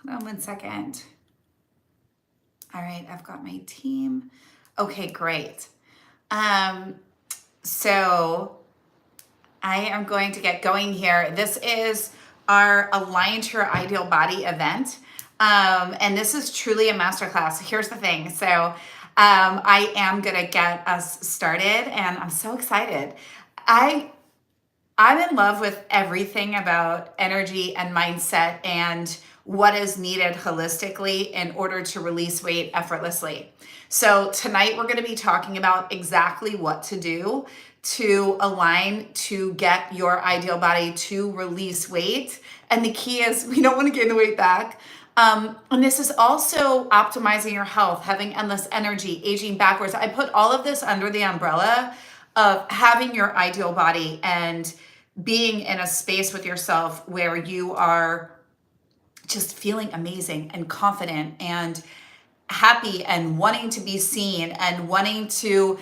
Hold on one second. All right, I've got my team. Okay, great. So I am going to get going here. This is our Align to Your Ideal Body event. And this is truly a masterclass. Here's the thing. So I am going to get us started and I'm so excited. I'm in love with everything about energy and mindset and what is needed holistically in order to release weight effortlessly. So tonight we're going to be talking about exactly what to do to align to get your ideal body to release weight. And the key is we don't want to gain the weight back. And this is also optimizing your health, having endless energy, aging backwards. I put all of this under the umbrella of having your ideal body and being in a space with yourself where you are just feeling amazing and confident and happy and wanting to be seen and wanting to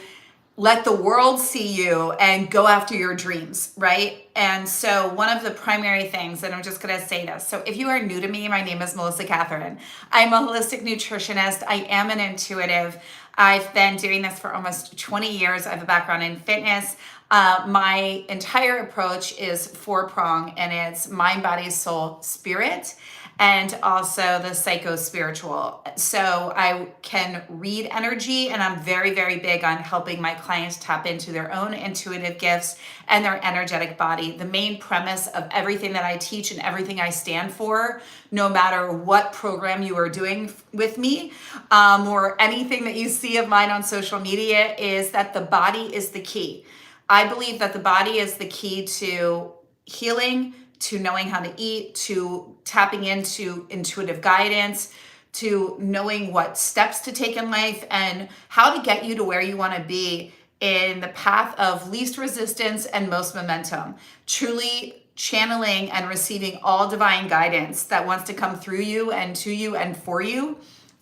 let the world see you and go after your dreams, right? And so one of the primary things, and I'm just going to say this. So if you are new to me, my name is Melissa Kathryn. I'm a holistic nutritionist. I am an intuitive. I've been doing this for almost 20 years. I have a background in fitness. My entire approach is four-prong, and it's mind, body, soul, spirit, and also the psycho-spiritual. So I can read energy, and I'm very, very big on helping my clients tap into their own intuitive gifts and their energetic body. The main premise of everything that I teach and everything I stand for, no matter what program you are doing with me, or anything that you see of mine on social media, is that the body is the key. I believe that the body is the key to healing, to knowing how to eat, to tapping into intuitive guidance, to knowing what steps to take in life and how to get you to where you want to be in the path of least resistance and most momentum. Truly channeling and receiving all divine guidance that wants to come through you and to you and for you.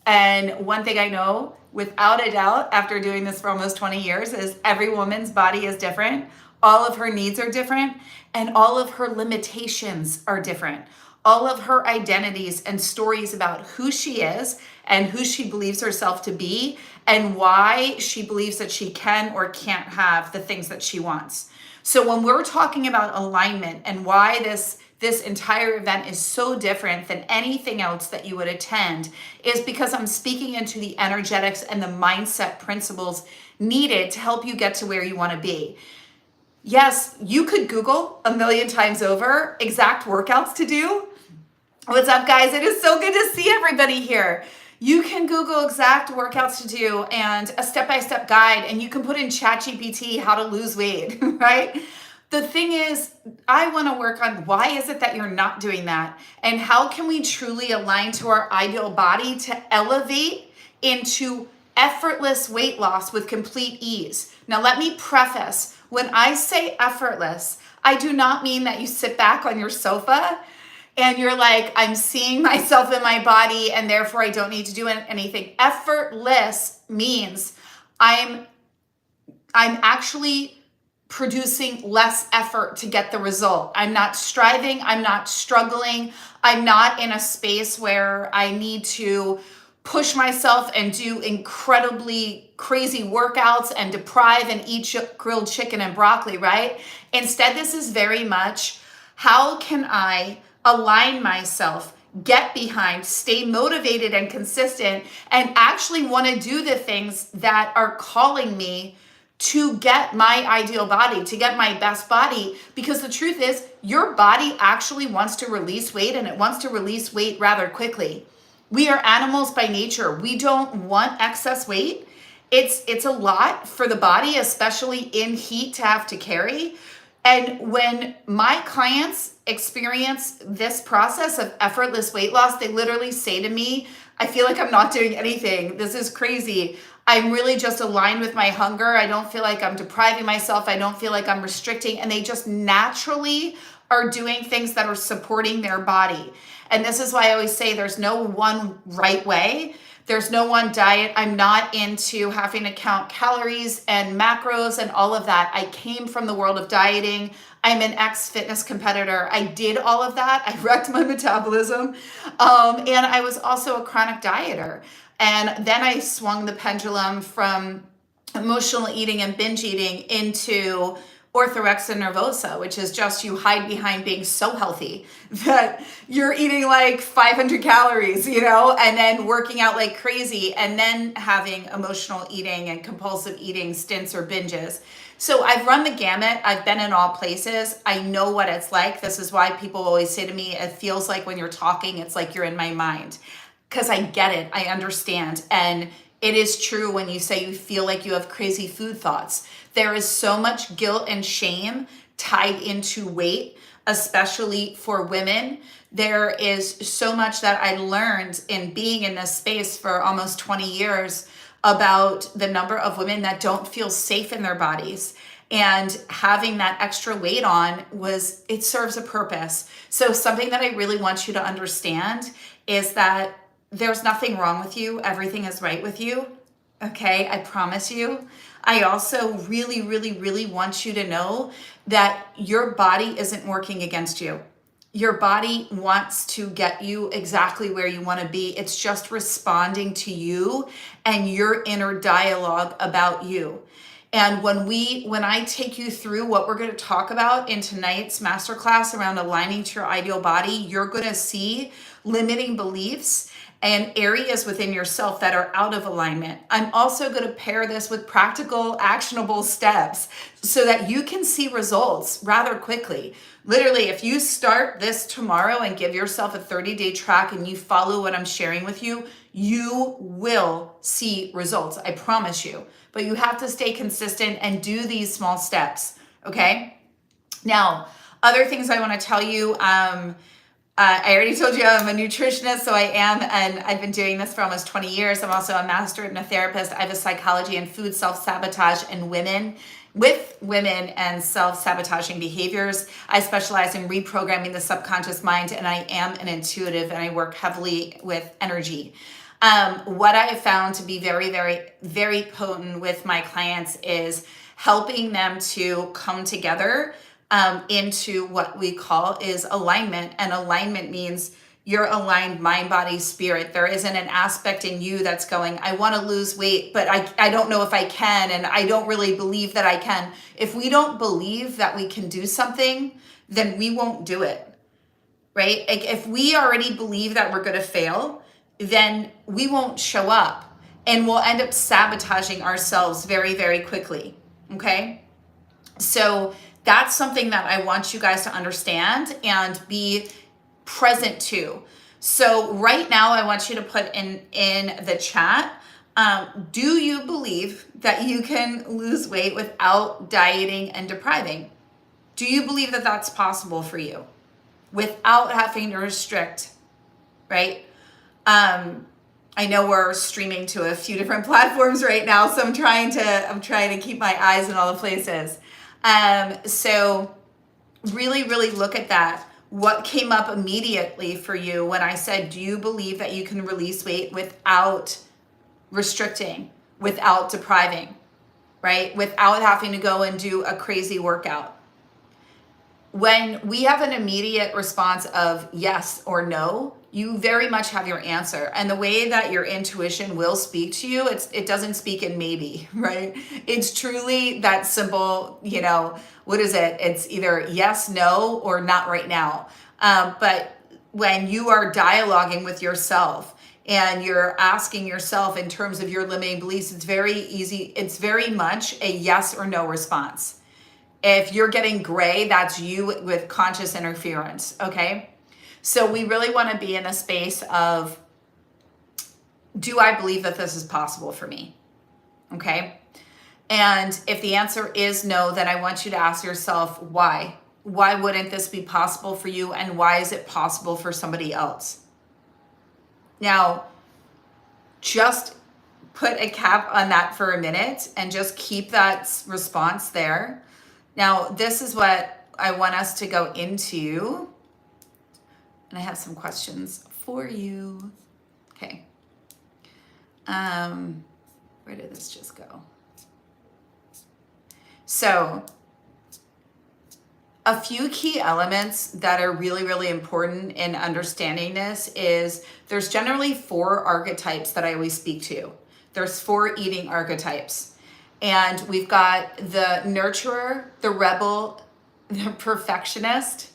And one thing I know without a doubt after doing this for almost 20 years is every woman's body is different. All of her needs are different and all of her limitations are different. All of her identities and stories about who she is and who she believes herself to be and why she believes that she can or can't have the things that she wants. So when we're talking about alignment and why this entire event is so different than anything else that you would attend is because I'm speaking into the energetics and the mindset principles needed to help you get to where you want to be. Yes, you could Google a million times over exact workouts to do. What's up, guys? It is so good to see everybody here. You can Google exact workouts to do and a step-by-step guide, and you can put in ChatGPT how to lose weight, right? The thing is, I want to work on why is it that you're not doing that? And how can we truly align to our ideal body to elevate into effortless weight loss with complete ease? Now, let me preface, when I say effortless, I do not mean that you sit back on your sofa and you're like, I'm seeing myself in my body and therefore I don't need to do anything. Effortless means I'm actually producing less effort to get the result. I'm not striving, I'm not struggling, I'm not in a space where I need to push myself and do incredibly crazy workouts and deprive and eat grilled chicken and broccoli, right? Instead, this is very much, how can I align myself, get behind, stay motivated and consistent, and actually want to do the things that are calling me to get my ideal body, to get my best body. Because the truth is, your body actually wants to release weight, and it wants to release weight rather quickly. We are animals by nature. We don't want excess weight. It's a lot for the body, especially in heat, to have to carry. And when my clients experience this process of effortless weight loss, they literally say to me, I feel like I'm not doing anything. This is crazy. I'm really just aligned with my hunger. I don't feel like I'm depriving myself. I don't feel like I'm restricting. And they just naturally are doing things that are supporting their body. And this is why I always say there's no one right way, There's no one diet. I'm not into having to count calories and macros and all of that. I came from the world of dieting. I'm an ex-fitness competitor. I did all of that. I wrecked my metabolism. And I was also a chronic dieter. And then I swung the pendulum from emotional eating and binge eating into orthorexia nervosa, which is just you hide behind being so healthy that you're eating like 500 calories, and then working out like crazy, and then having emotional eating and compulsive eating stints or binges. So I've run the gamut. I've been in all places. I know what it's like. This is why people always say to me, it feels like when you're talking, it's like you're in my mind. Because I get it. I understand. And it is true when you say you feel like you have crazy food thoughts. There is so much guilt and shame tied into weight, especially for women. There is so much that I learned in being in this space for almost 20 years about the number of women that don't feel safe in their bodies. And having that extra weight on it serves a purpose. So something that I really want you to understand is that there's nothing wrong with you. Everything is right with you. Okay, I promise you. I also really, really, really want you to know that your body isn't working against you. Your body wants to get you exactly where you want to be. It's just responding to you and your inner dialogue about you. And when I take you through what we're going to talk about in tonight's masterclass around aligning to your ideal body, you're going to see limiting beliefs and areas within yourself that are out of alignment. I'm also going to pair this with practical, actionable steps so that you can see results rather quickly. Literally, if you start this tomorrow and give yourself a 30-day track and you follow what I'm sharing with you, you will see results. I promise you. But you have to stay consistent and do these small steps, okay? Now, other things I want to tell you, I already told you I'm a nutritionist, so I am, and I've been doing this for almost 20 years. I'm also a master hypnotherapist. I have a psychology and food self-sabotage in women, with women and self-sabotaging behaviors. I specialize in reprogramming the subconscious mind, and I am an intuitive, and I work heavily with energy. What I have found to be very, very, very potent with my clients is helping them to come together into what we call is alignment. And alignment means you're aligned mind, body, spirit. There isn't an aspect in you that's going, I want to lose weight, but I don't know if I can, and I don't really believe that I can. If we don't believe that we can do something, then we won't do it, right? Like if we already believe that we're going to fail, then we won't show up, and we'll end up sabotaging ourselves very, very quickly, okay? So that's something that I want you guys to understand and be present to. So right now I want you to put in the chat, do you believe that you can lose weight without dieting and depriving? Do you believe that that's possible for you without having to restrict, right? I know we're streaming to a few different platforms right now, so I'm trying to keep my eyes in all the places. So really, really look at that. What came up immediately for you when I said, do you believe that you can release weight without restricting, without depriving, right? Without having to go and do a crazy workout? When we have an immediate response of yes or no, you very much have your answer. And the way that your intuition will speak to you, it doesn't speak in maybe, right? It's truly that simple, what is it? It's either yes, no, or not right now. But when you are dialoguing with yourself and you're asking yourself in terms of your limiting beliefs, it's very easy. It's very much a yes or no response. If you're getting gray, that's you with conscious interference, okay? So we really want to be in a space of, do I believe that this is possible for me, okay? And if the answer is no, then I want you to ask yourself, why? Why wouldn't this be possible for you, and why is it possible for somebody else? Now, just put a cap on that for a minute and just keep that response there. Now, this is what I want us to go into. And I have some questions for you. Okay. Where did this just go? So a few key elements that are really, really important in understanding this is there's generally 4 archetypes that I always speak to. There's 4 eating archetypes. And we've got the nurturer, the rebel, the perfectionist.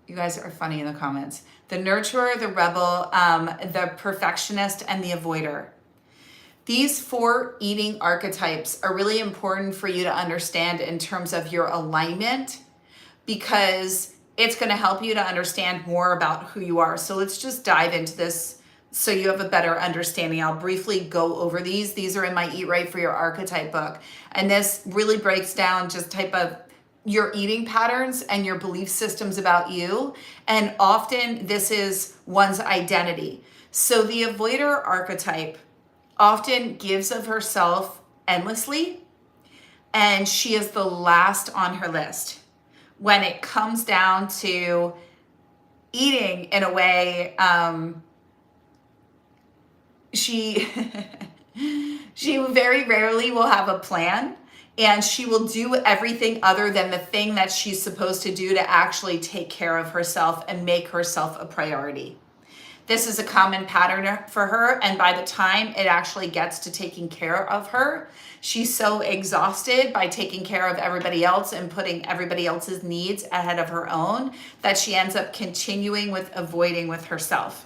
You guys are funny in the comments. The nurturer, the rebel, the perfectionist, and the avoider. These 4 eating archetypes are really important for you to understand in terms of your alignment, because it's going to help you to understand more about who you are. So let's just dive into this so you have a better understanding. I'll briefly go over these. These are in my Eat Right for Your Archetype book. And this really breaks down just type of your eating patterns and your belief systems about you. And often this is one's identity. So the avoider archetype often gives of herself endlessly, and she is the last on her list when it comes down to eating in a way. She she very rarely will have a plan, and she will do everything other than the thing that she's supposed to do to actually take care of herself and make herself a priority. This is a common pattern for her, and by the time it actually gets to taking care of her, she's so exhausted by taking care of everybody else and putting everybody else's needs ahead of her own that she ends up continuing with avoiding with herself.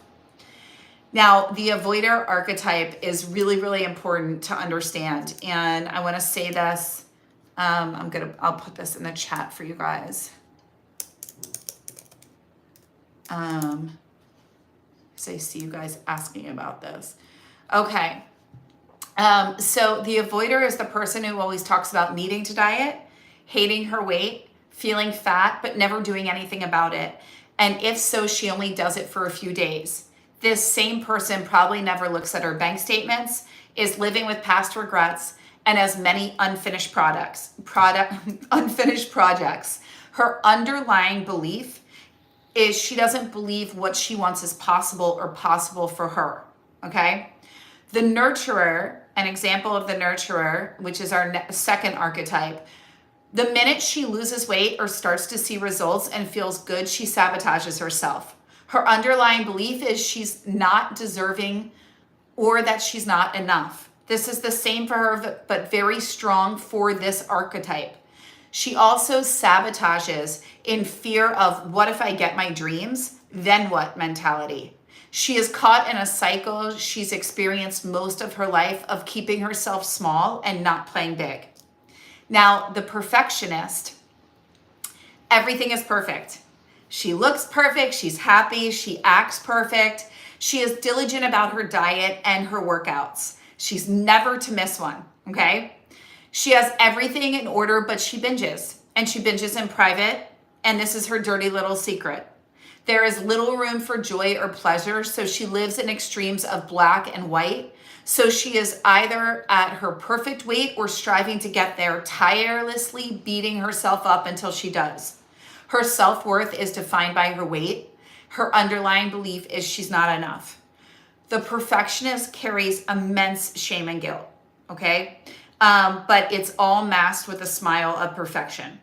Now, the avoider archetype is really, really important to understand, and I want to say this. I'll put this in the chat for you guys. So I see you guys asking about this. Okay. So the avoider is the person who always talks about needing to diet, hating her weight, feeling fat, but never doing anything about it. And if so, she only does it for a few days. This same person probably never looks at her bank statements, is living with past regrets, and has many unfinished unfinished projects. Her underlying belief is she doesn't believe what she wants is possible or possible for her, okay? The nurturer, an example of the nurturer, which is our second archetype, the minute she loses weight or starts to see results and feels good, she sabotages herself. Her underlying belief is she's not deserving or that she's not enough. This is the same for her, but very strong for this archetype. She also sabotages in fear of what if I get my dreams, then what mentality. She is caught in a cycle she's experienced most of her life of keeping herself small and not playing big. Now, the perfectionist, everything is perfect. She looks perfect, she's happy, she acts perfect. She is diligent about her diet and her workouts. She's never to miss one, okay? She has everything in order, but she binges, and she binges in private, and this is her dirty little secret. There is little room for joy or pleasure, so she lives in extremes of black and white. So she is either at her perfect weight or striving to get there, tirelessly beating herself up until she does. Her self-worth is defined by her weight. Her underlying belief is she's not enough. The perfectionist carries immense shame and guilt, okay? But it's all masked with a smile of perfection.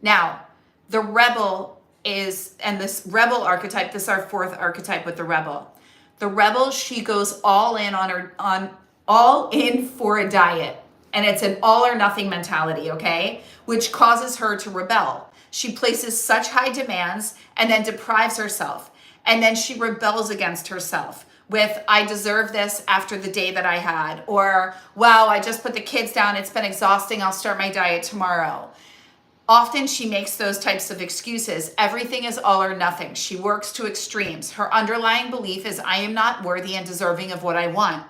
Now, the rebel is, and this rebel archetype, this is our fourth archetype with the rebel. The rebel, she goes all in all in for a diet. And it's an all or nothing mentality, okay? Which causes her to rebel. She places such high demands and then deprives herself. And then she rebels against herself with, I deserve this after the day that I had, or, wow, I just put the kids down, it's been exhausting, I'll start my diet tomorrow. Often she makes those types of excuses. Everything is all or nothing. She works to extremes. Her underlying belief is, I am not worthy and deserving of what I want.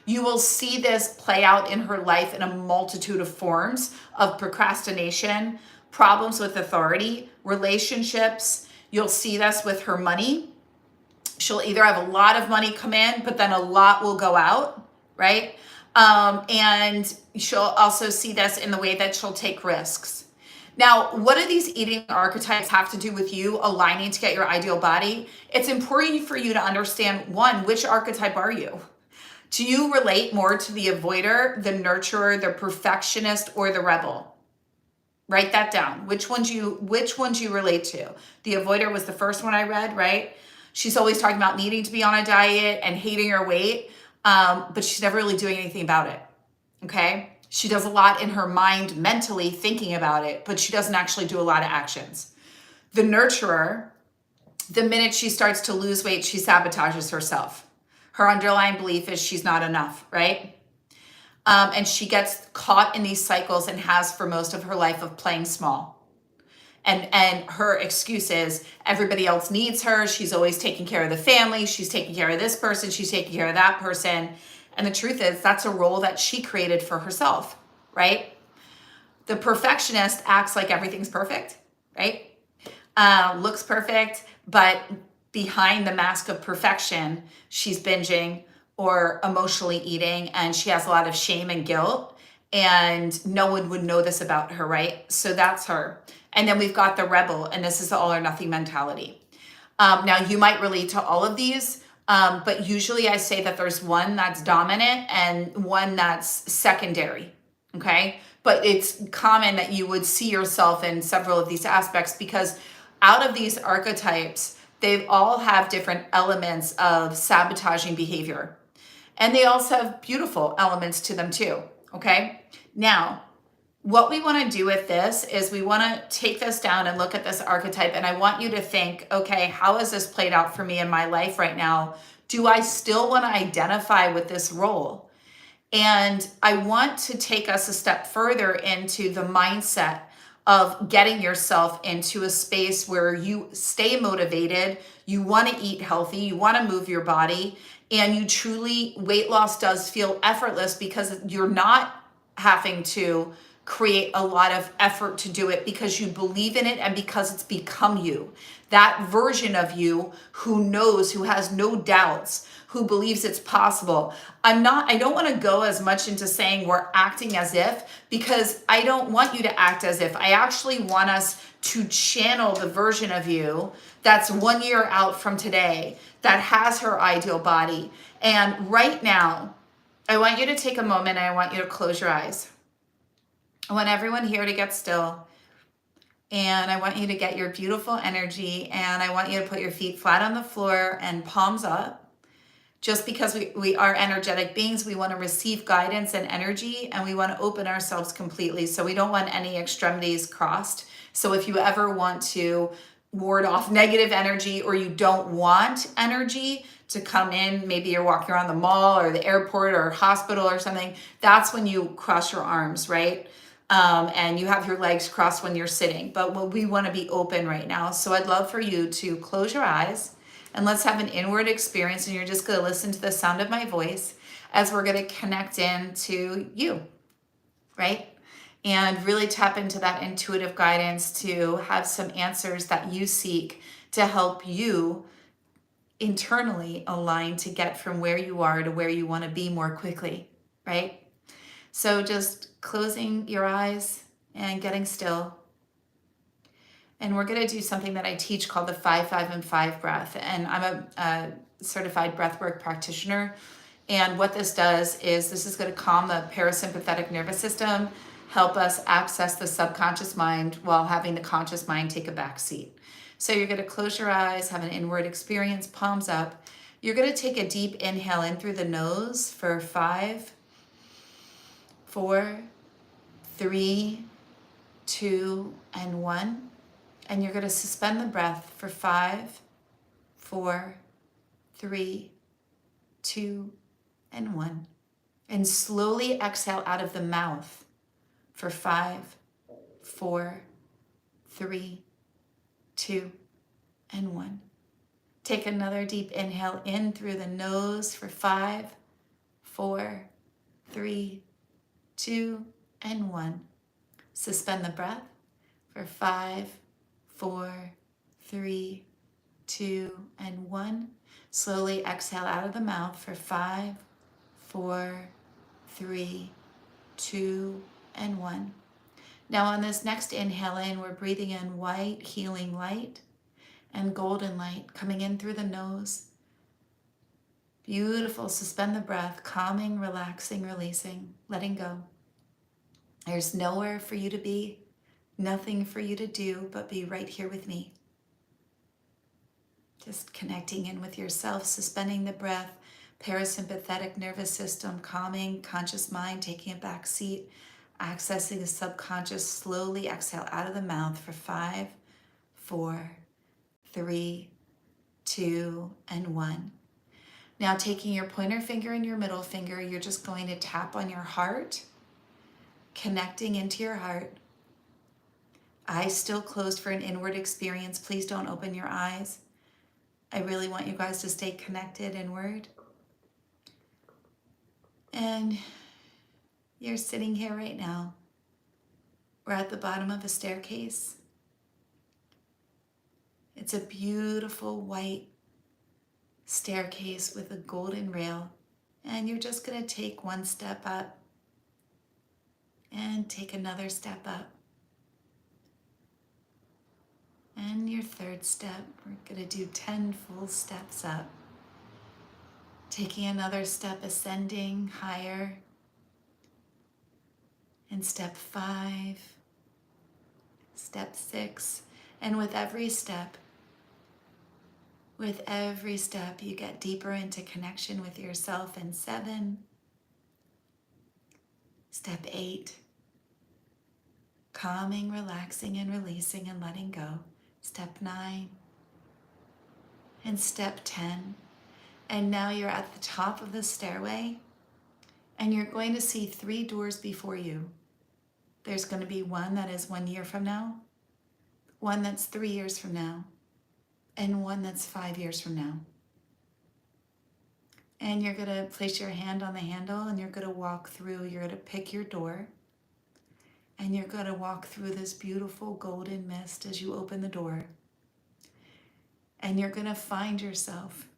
You will see this play out in her life in a multitude of forms of procrastination, problems with authority, relationships. You'll see this with her money. She'll either have a lot of money come in, but then a lot will go out, right? And she'll also see this in the way that she'll take risks. Now, what do these eating archetypes have to do with you aligning to get your ideal body? It's important for you to understand, one, which archetype are you? Do you relate more to the avoider, the nurturer, the perfectionist, or the rebel? Write that down. Which ones you relate to? The avoider was the first one I read, right? She's always talking about needing to be on a diet and hating her weight, but she's never really doing anything about it. Okay? She does a lot in her mind mentally thinking about it, but she doesn't actually do a lot of actions. The nurturer, the minute she starts to lose weight, she sabotages herself. Her underlying belief is she's not enough, right? And she gets caught in these cycles and has for most of her life of playing small. And her excuse is everybody else needs her. She's always taking care of the family. She's taking care of this person. She's taking care of that person. And the truth is that's a role that she created for herself, right? The perfectionist acts like everything's perfect, right? Looks perfect, but behind the mask of perfection, she's binging or emotionally eating, and she has a lot of shame and guilt, and no one would know this about her, right? So that's her. And then we've got the rebel, and this is the all or nothing mentality. Now, you might relate to all of these, but usually I say that there's one that's dominant and one that's secondary, okay? But it's common that you would see yourself in several of these aspects because out of these archetypes, they all have different elements of sabotaging behavior. And they also have beautiful elements to them too, okay? Now, what we want to do with this is we want to take this down and look at this archetype, and I want you to think, okay, how has this played out for me in my life right now? Do I still want to identify with this role? And I want to take us a step further into the mindset of getting yourself into a space where you stay motivated, you want to eat healthy, you want to move your body, and you truly, weight loss does feel effortless because you're not having to create a lot of effort to do it because you believe in it and because it's become you. That version of you who knows, who has no doubts, who believes it's possible. I don't want to go as much into saying we're acting as if, because I don't want you to act as if. I actually want us to channel the version of you that's 1 year out from today, that has her ideal body. And right now, I want you to take a moment and I want you to close your eyes. I want everyone here to get still. And I want you to get your beautiful energy, and I want you to put your feet flat on the floor and palms up. Just because we are energetic beings, we want to receive guidance and energy, and we want to open ourselves completely. So we don't want any extremities crossed. So if you ever want to ward off negative energy, or you don't want energy to come in, maybe you're walking around the mall or the airport or hospital or something, that's when you cross your arms, right? And you have your legs crossed when you're sitting. But we want to be open right now. So I'd love for you to close your eyes and let's have an inward experience. And you're just going to listen to the sound of my voice as we're going to connect into you, right? And really tap into that intuitive guidance to have some answers that you seek to help you internally align to get from where you are to where you want to be more quickly, right? So just closing your eyes and getting still. And we're going to do something that I teach called the 5, 5, and 5 breath. And I'm a certified breathwork practitioner. And what this does is this is going to calm the parasympathetic nervous system, help us access the subconscious mind while having the conscious mind take a back seat. So you're going to close your eyes, have an inward experience, palms up. You're going to take a deep inhale in through the nose for 5, 4, 3, 2, and 1. And you're going to suspend the breath for 5, 4, 3, 2, and 1. And slowly exhale out of the mouth for 5, 4, 3, 2, and 1. Take another deep inhale in through the nose for 5, 4, 3, 2, and 1. Suspend the breath for 5, 4, 3, 2, and 1. Slowly exhale out of the mouth for 5, 4, 3, 2, and 1. Now on this next inhale in, we're breathing in white healing light and golden light coming in through the nose. Beautiful. Suspend the breath, calming, relaxing, releasing, letting go. There's nowhere for you to be, nothing for you to do, but be right here with me. Just connecting in with yourself, suspending the breath, parasympathetic nervous system, calming, conscious mind, taking a back seat, accessing the subconscious, slowly exhale out of the mouth for 5, 4, 3, 2, and 1. Now taking your pointer finger and your middle finger, you're just going to tap on your heart, connecting into your heart. Eyes still closed for an inward experience. Please don't open your eyes. I really want you guys to stay connected inward. And you're sitting here right now. We're at the bottom of a staircase. It's a beautiful white staircase with a golden rail. And you're just going to take one step up and take another step up. And your third step, we're going to do 10 full steps up. Taking another step, ascending higher. And step 5, step 6. And with every step, you get deeper into connection with yourself. And 7, step 8, calming, relaxing, and releasing and letting go. Step 9, and step 10. And now you're at the top of the stairway, and you're going to see 3 doors before you. There's going to be one that is 1 year from now, one that's 3 years from now, and one that's 5 years from now. And you're going to place your hand on the handle, and you're going to walk through. You're going to pick your door, and you're going to walk through this beautiful golden mist as you open the door. And you're going to find yourself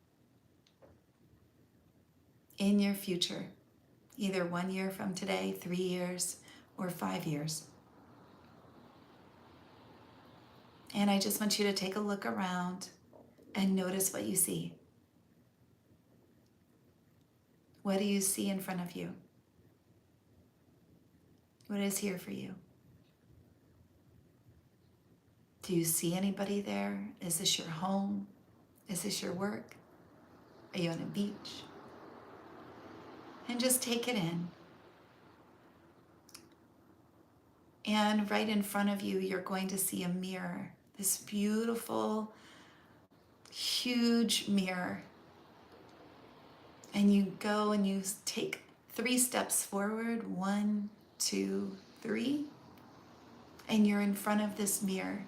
in your future, either 1 year from today, 3 years, or 5 years. And I just want you to take a look around and notice what you see. What do you see in front of you? What is here for you? Do you see anybody there? Is this your home? Is this your work? Are you on a beach? And just take it in. And right in front of you, you're going to see a mirror. This beautiful, huge mirror. And you go and you take 3 steps forward. 1, 2, 3. And you're in front of this mirror.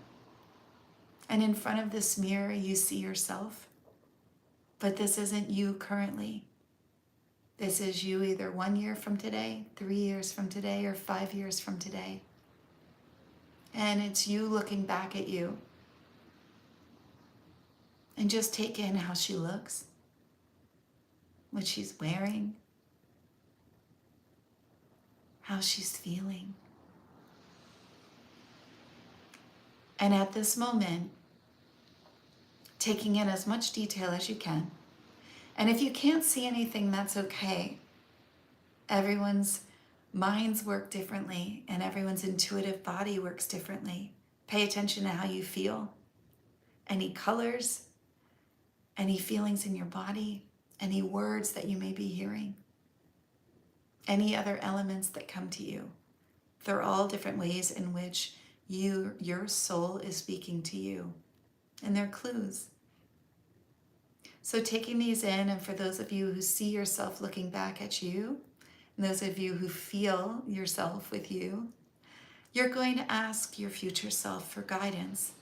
And in front of this mirror, you see yourself. But this isn't you currently. This is you either 1 year from today, 3 years from today, or 5 years from today. And it's you looking back at you. And just take in how she looks, what she's wearing, how she's feeling. And at this moment, taking in as much detail as you can. And if you can't see anything, that's okay. Everyone's minds work differently, and everyone's intuitive body works differently. Pay attention to how you feel. Any colors, any feelings in your body, any words that you may be hearing, any other elements that come to you. They're all different ways in which your soul is speaking to you, and they're clues. So taking these in, and for those of you who see yourself looking back at you, and those of you who feel yourself with you, you're going to ask your future self for guidance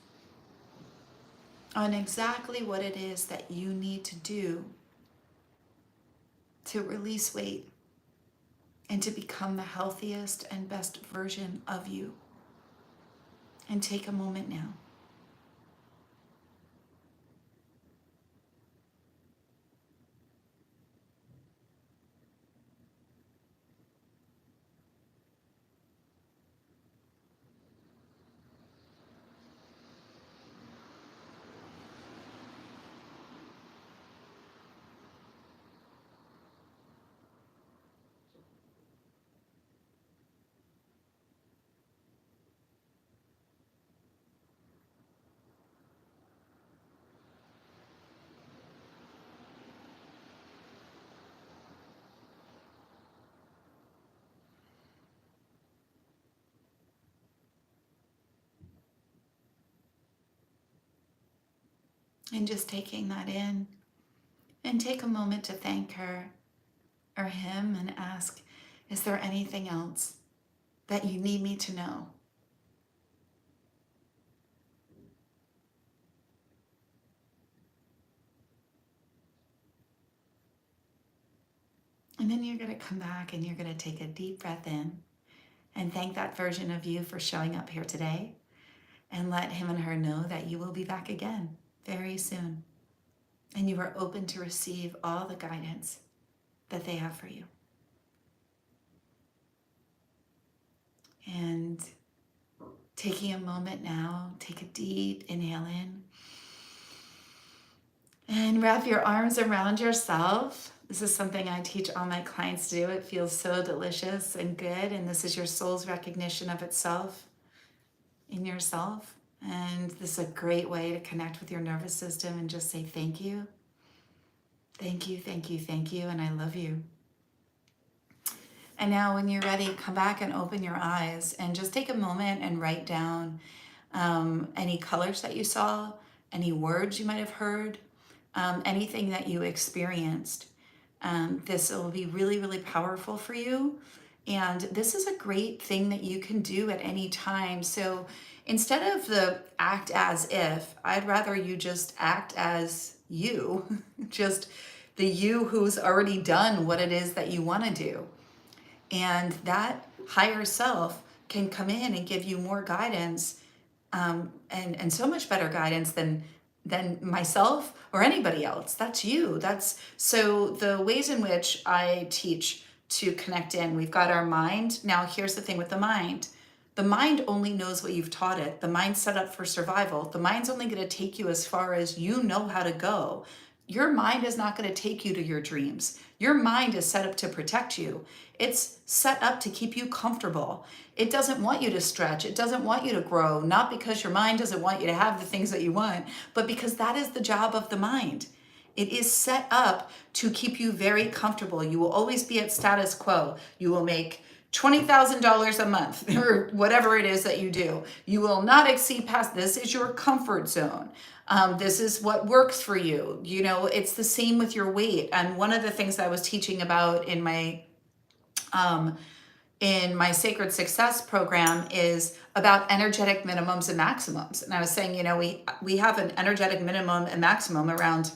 on exactly what it is that you need to do to release weight and to become the healthiest and best version of you. And take a moment now. And just taking that in, and take a moment to thank her or him and ask, is there anything else that you need me to know? And then you're going to come back and you're going to take a deep breath in and thank that version of you for showing up here today, and let him and her know that you will be back again very soon. And you are open to receive all the guidance that they have for you. And taking a moment now, take a deep inhale in. And wrap your arms around yourself. This is something I teach all my clients to do. It feels so delicious and good. And this is your soul's recognition of itself in yourself. And this is a great way to connect with your nervous system and just say thank you. Thank you, thank you, thank you, and I love you. And now when you're ready, come back and open your eyes and just take a moment and write down any colors that you saw, any words you might have heard, anything that you experienced. This will be really, really powerful for you. And this is a great thing that you can do at any time. So instead of the act as if, I'd rather you just act as you, just the you who's already done what it is that you want to do. And that higher self can come in and give you more guidance, and so much better guidance than myself or anybody else. That's you. So the ways in which I teach to connect in, we've got our mind. Now here's the thing with the mind. The mind only knows what you've taught it. The mind's set up for survival. The mind's only going to take you as far as you know how to go. Your mind is not going to take you to your dreams. Your mind is set up to protect you. It's set up to keep you comfortable. It doesn't want you to stretch. It doesn't want you to grow, not because your mind doesn't want you to have the things that you want, but because that is the job of the mind. It is set up to keep you very comfortable. You will always be at status quo. You will make $20,000 a month or whatever it is that you do. You will not exceed past, this is your comfort zone. This is what works for you. You know, it's the same with your weight. And one of the things I was teaching about in my Sacred Success program is about energetic minimums and maximums. And I was saying, you know, we have an energetic minimum and maximum around,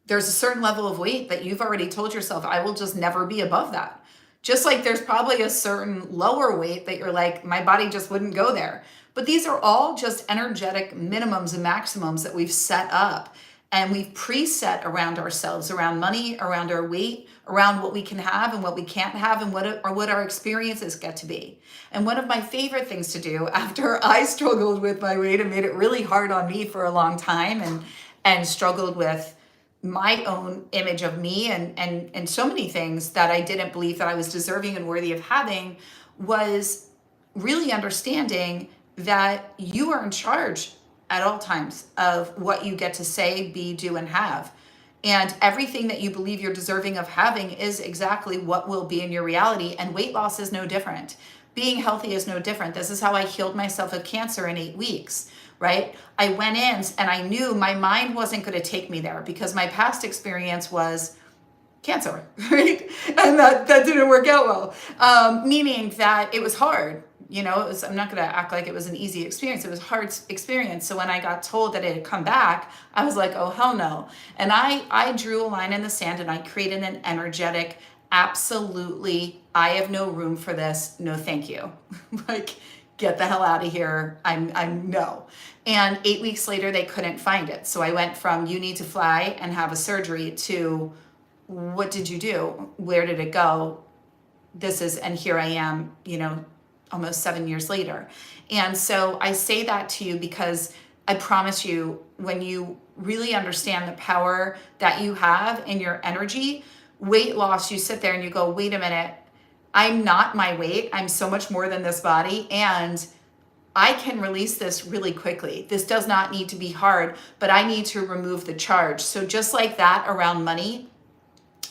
there's a certain level of weight that you've already told yourself, I will just never be above that. Just like there's probably a certain lower weight that you're like, my body just wouldn't go there. But these are all just energetic minimums and maximums that we've set up, and we've preset around ourselves, around money, around our weight, around what we can have and what we can't have, and what our experiences get to be. And one of my favorite things to do after I struggled with my weight and made it really hard on me for a long time, and struggled with my own image of me and so many things that I didn't believe that I was deserving and worthy of having, was really understanding that you are in charge at all times of what you get to say, be, do, and have. And everything that you believe you're deserving of having is exactly what will be in your reality. And weight loss is no different. Being healthy is no different. This is how I healed myself of cancer in 8 weeks. Right? I went in and I knew my mind wasn't going to take me there because my past experience was cancer, right? And that didn't work out well. Meaning that it was hard. You know, I'm not going to act like it was an easy experience. It was a hard experience. So when I got told that it had come back, I was like, oh, hell no. And I drew a line in the sand and I created an energetic, absolutely, I have no room for this. No, thank you. Like, get the hell out of here. I'm no. And 8 weeks later, they couldn't find it. So I went from, you need to fly and have a surgery, to, what did you do? Where did it go? And here I am, you know, almost 7 years later. And so I say that to you because I promise you, when you really understand the power that you have in your energy, weight loss, you sit there and you go, wait a minute, I'm not my weight. I'm so much more than this body. And I can release this really quickly. This does not need to be hard, but I need to remove the charge. So just like that around money,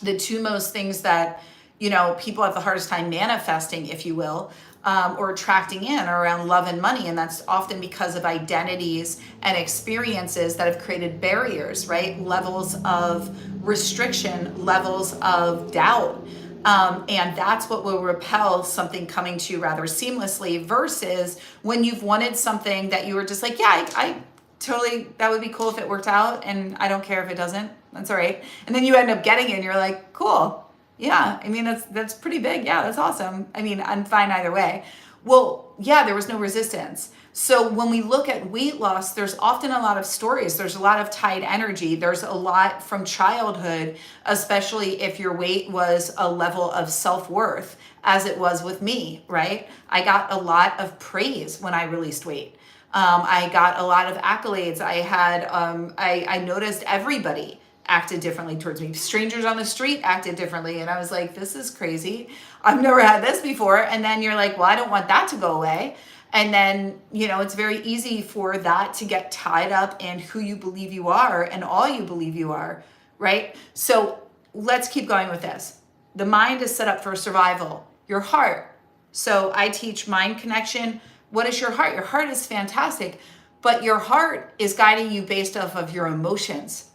the two most things that, you know, people have the hardest time manifesting, if you will, or attracting in are around love and money. And that's often because of identities and experiences that have created barriers, right? Levels of restriction, levels of doubt. And that's what will repel something coming to you rather seamlessly versus when you've wanted something that you were just like, yeah, I totally, that would be cool if it worked out. And I don't care if it doesn't, that's all right. And then you end up getting it and you're like, cool. Yeah, I mean, that's pretty big. Yeah, that's awesome. I mean, I'm fine either way. Well, yeah, there was no resistance. So when we look at weight loss, there's often a lot of stories. There's a lot of tied energy. There's a lot from childhood, especially if your weight was a level of self-worth, as it was with me, right? I got a lot of praise when I released weight. I got a lot of accolades. I noticed everybody acted differently towards me. Strangers on the street acted differently. And I was like, this is crazy. I've never had this before. And then you're like, well, I don't want that to go away. And then, it's very easy for that to get tied up in who you believe you are and all you believe you are, right? So let's keep going with this. The mind is set up for survival. Your heart. So I teach mind connection. What is your heart? Your heart is fantastic, but your heart is guiding you based off of your emotions.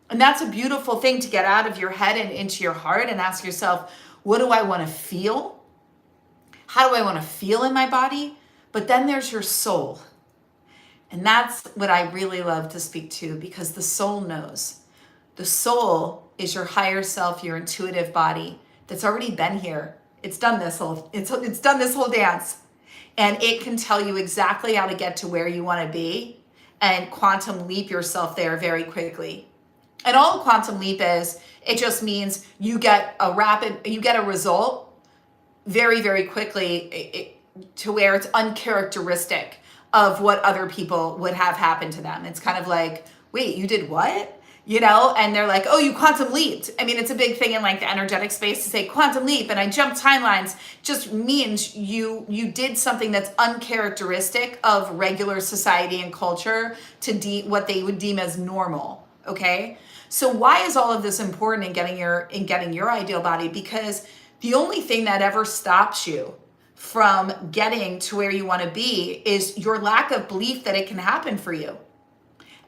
And that's a beautiful thing to get out of your head and into your heart and ask yourself, what do I want to feel? How do I want to feel in my body? But then there's your soul. And that's what I really love to speak to because the soul knows. The soul is your higher self, your intuitive body that's already been here. It's done this whole dance. And it can tell you exactly how to get to where you want to be and quantum leap yourself there very quickly. And all a quantum leap is, it just means you get a result very, very quickly to where it's uncharacteristic of what other people would have happen to them. It's kind of like, wait, you did what? And they're like, oh, you quantum leaped. I mean, it's a big thing in like the energetic space to say quantum leap and I jumped timelines just means you did something that's uncharacteristic of regular society and culture to what they would deem as normal. Okay. So why is all of this important in getting your ideal body? Because the only thing that ever stops you from getting to where you want to be is your lack of belief that it can happen for you.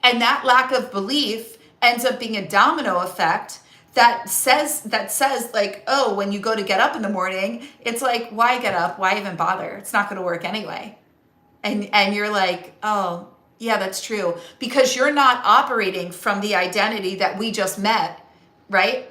And that lack of belief ends up being a domino effect that says like, oh, when you go to get up in the morning, it's like, why get up? Why even bother? It's not going to work anyway. And you're like, oh, yeah, that's true. Because you're not operating from the identity that we just met, right?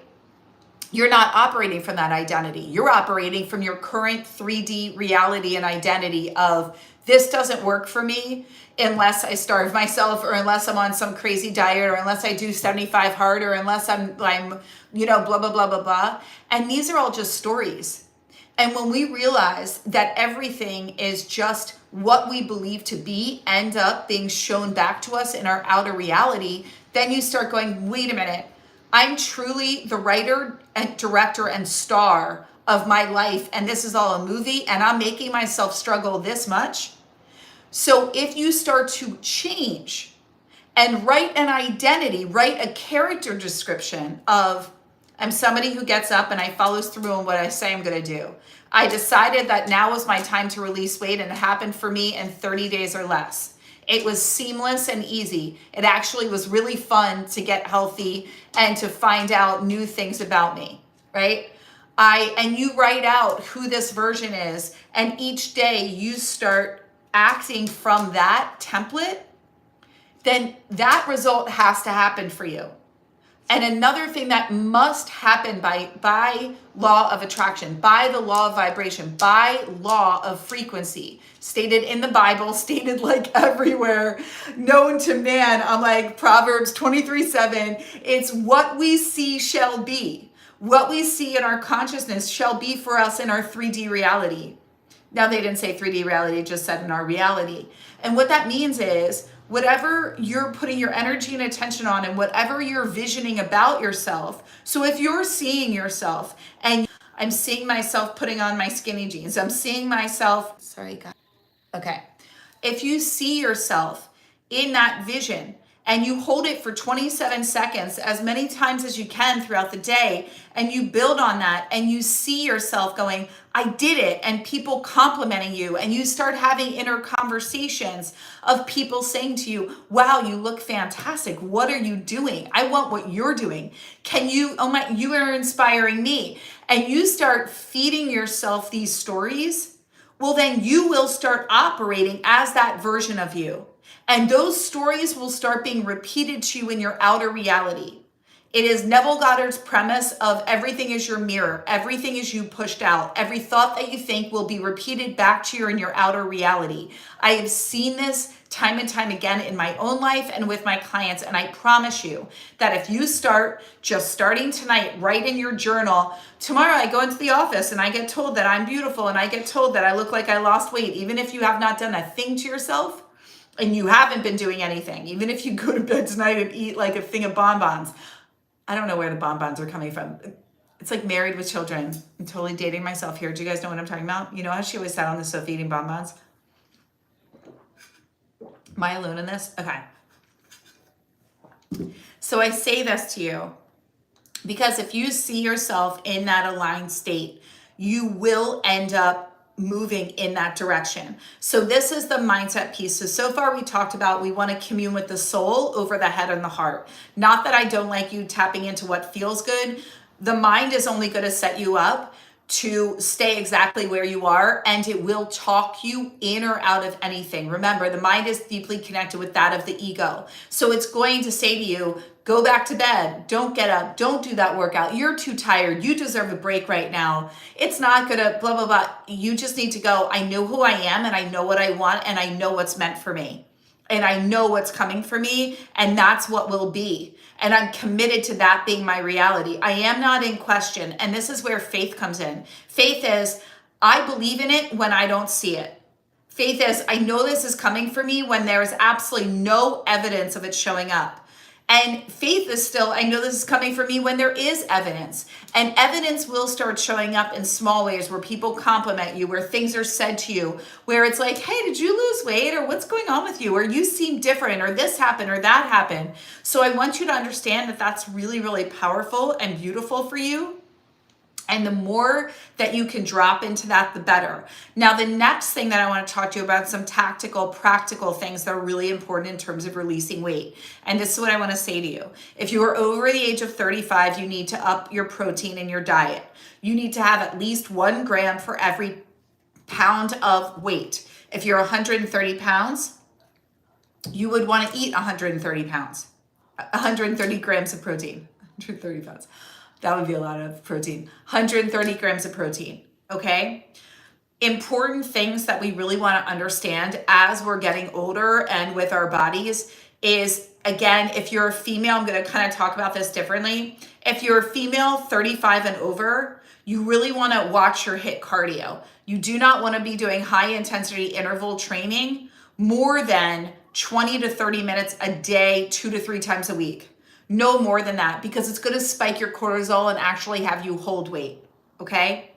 You're not operating from that identity. You're operating from your current 3D reality and identity of this doesn't work for me unless I starve myself or unless I'm on some crazy diet or unless I do 75 hard or unless I'm blah, blah, blah, blah, blah. And these are all just stories. And when we realize that everything is just what we believe to be end up being shown back to us in our outer reality, then you start going, wait a minute, I'm truly the writer and director and star of my life, and this is all a movie, and I'm making myself struggle this much. So if you start to change and write an identity, write a character description of, I'm somebody who gets up and I follows through on what I say I'm going to do. I decided that now was my time to release weight, and it happened for me in 30 days or less. It was seamless and easy. It actually was really fun to get healthy and to find out new things about me, right? And you write out who this version is, and each day you start acting from that template, then that result has to happen for you. And another thing that must happen by law of attraction, by the law of vibration, by law of frequency, stated in the Bible, stated like everywhere, known to man, I'm like Proverbs 23:7, it's what we see shall be. What we see in our consciousness shall be for us in our 3D reality. Now, they didn't say 3D reality, it just said in our reality. And what that means is, whatever you're putting your energy and attention on and whatever you're visioning about yourself. So if you're seeing yourself and I'm seeing myself putting on my skinny jeans, I'm seeing myself, sorry, guys. Okay. If you see yourself in that vision and you hold it for 27 seconds as many times as you can throughout the day, and you build on that, and you see yourself going, I did it, and people complimenting you, and you start having inner conversations of people saying to you, wow, you look fantastic. What are you doing? I want what you're doing. Can you, oh my, you are inspiring me. And you start feeding yourself these stories, well, then you will start operating as that version of you. And those stories will start being repeated to you in your outer reality. It is Neville Goddard's premise of everything is your mirror. Everything is you pushed out. Every thought that you think will be repeated back to you in your outer reality. I have seen this time and time again in my own life and with my clients. And I promise you that if you start just starting tonight, write in your journal, tomorrow I go into the office and I get told that I'm beautiful and I get told that I look like I lost weight, even if you have not done a thing to yourself and you haven't been doing anything, even if you go to bed tonight and eat like a thing of bonbons. I don't know where the bonbons are coming from. It's like Married with Children. I'm totally dating myself here. Do you guys know what I'm talking about? You know how she always sat on the sofa eating bonbons? Am I alone in this? Okay. So I say this to you because if you see yourself in that aligned state, you will end up moving in that direction. So this is the mindset piece. So far we talked about we want to commune with the soul over the head and the heart. Not that I don't like you tapping into what feels good. The mind is only going to set you up to stay exactly where you are, and it will talk you in or out of anything. Remember, the mind is deeply connected with that of the ego. So it's going to say to you, go back to bed, don't get up, don't do that workout, you're too tired, you deserve a break right now. It's not gonna blah, blah, blah. You just need to go, I know who I am and I know what I want and I know what's meant for me. And I know what's coming for me, and that's what will be. And I'm committed to that being my reality. I am not in question. And this is where faith comes in. Faith is, I believe in it when I don't see it. Faith is, I know this is coming for me when there is absolutely no evidence of it showing up. And faith is still, I know this is coming for me when there is evidence. And evidence will start showing up in small ways where people compliment you, where things are said to you, where it's like, hey, did you lose weight? Or what's going on with you? Or you seem different, or this happened, or that happened. So I want you to understand that that's really, really powerful and beautiful for you. And the more that you can drop into that, the better. Now, the next thing that I want to talk to you about, some tactical, practical things that are really important in terms of releasing weight. And this is what I want to say to you. If you are over the age of 35, you need to up your protein in your diet. You need to have at least 1 gram for every pound of weight. If you're 130 pounds, you would want to eat 130 pounds, 130 grams of protein, 130 pounds. That would be a lot of protein. 130 grams of protein, okay? Important things that we really want to understand as we're getting older and with our bodies is, again, if you're a female, I'm going to kind of talk about this differently. If you're a female 35 and over, you really want to watch your HIIT cardio. You do not want to be doing high intensity interval training more than 20 to 30 minutes a day, 2 to 3 times a week. No more than that, because it's going to spike your cortisol and actually have you hold weight, okay?